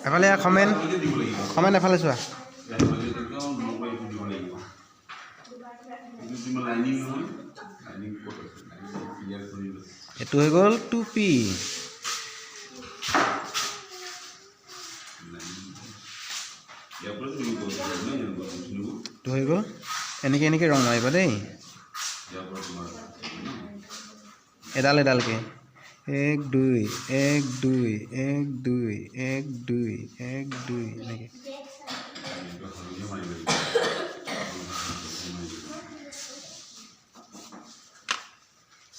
এফালে কমেণ্ট এফালে চোৱা এইটো হৈ গ'ল টুপি হৈ গ'ল এনেকৈ ৰং মাৰিবা দেই এডালকে 1 2 1 2 1 2 1 2 1 2 এনেকৈ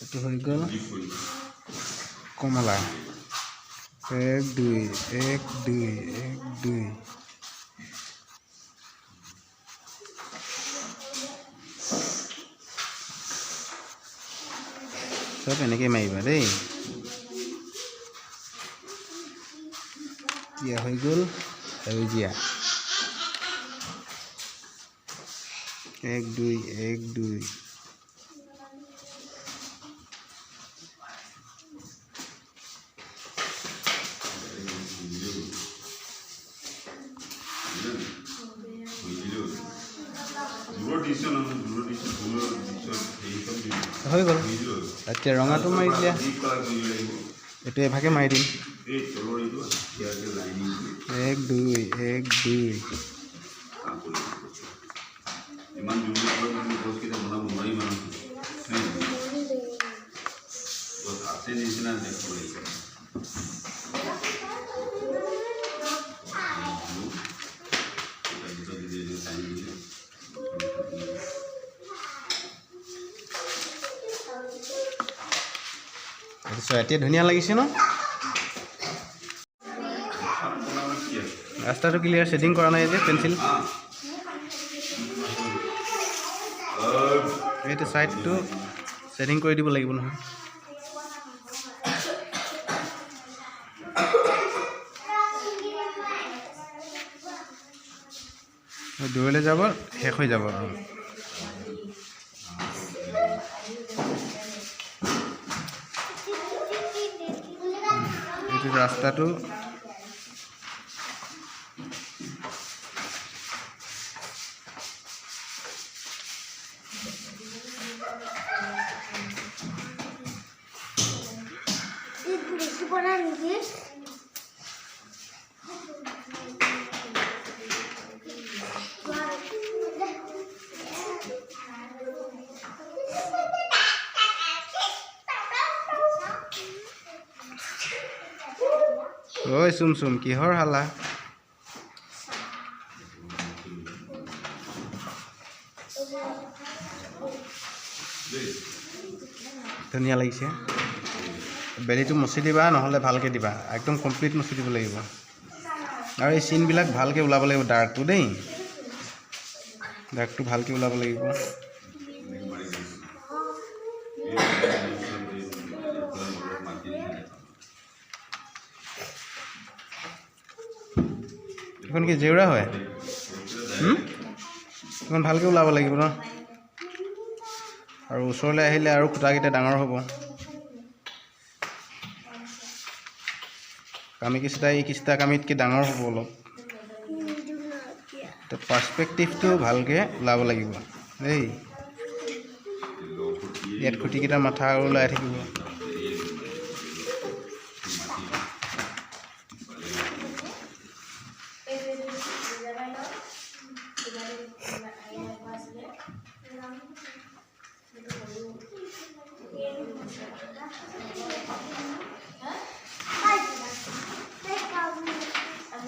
এইটো হৈ গ'ল কমলা 1 2 1 2 1 2 সব এনেকৈ মাৰিবা দেই ইয়া হৈ গ'ল সেউজীয়া 1 2 1 2 হৈ গ'ল এতিয়া ৰঙাটো মাৰি দিয়া এইটো এভাগে মাৰি দিম 1 2 1 2 এতিয়া ধুনীয়া লাগিছে ন ৰাস্তাটো ক্লিয়াৰ ছেটিং কৰা নাই যে পেঞ্চিল এইটো সাইডটো ছেটিং কৰি দিব লাগিব নহয় দূৰলৈ যাব শেষ হৈ যাব এইটো ৰাস্তাটো ঐ চুম কিহৰ হালা ধুনীয়া লাগিছে বেলিটো মুচি দিবা নহ'লে ভালকৈ দিবা একদম কমপ্লিট মুচি দিব লাগিব আৰু এই চিনবিলাক ভালকৈ ওলাব লাগিব ডাৰ্কটো দেই ডাৰ্কটো ভালকৈ ওলাব লাগিব এখন কি জেউৰা হয় এখন ভালকৈ ওলাব লাগিব ন আৰু ওচৰলৈ আহিলে আৰু খুঁটাকেইটা ডাঙৰ হ'ব কামিকিষ্টা এই কিষ্টা কামিতকৈ ডাঙৰ হ'ব অলপ তো পাৰ্সপেক্টিভটো ভালকৈ ওলাব লাগিব দেই ইয়াত খুঁটিকেইটা মাথা ওলাই থাকিব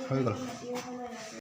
হৈ গ'ল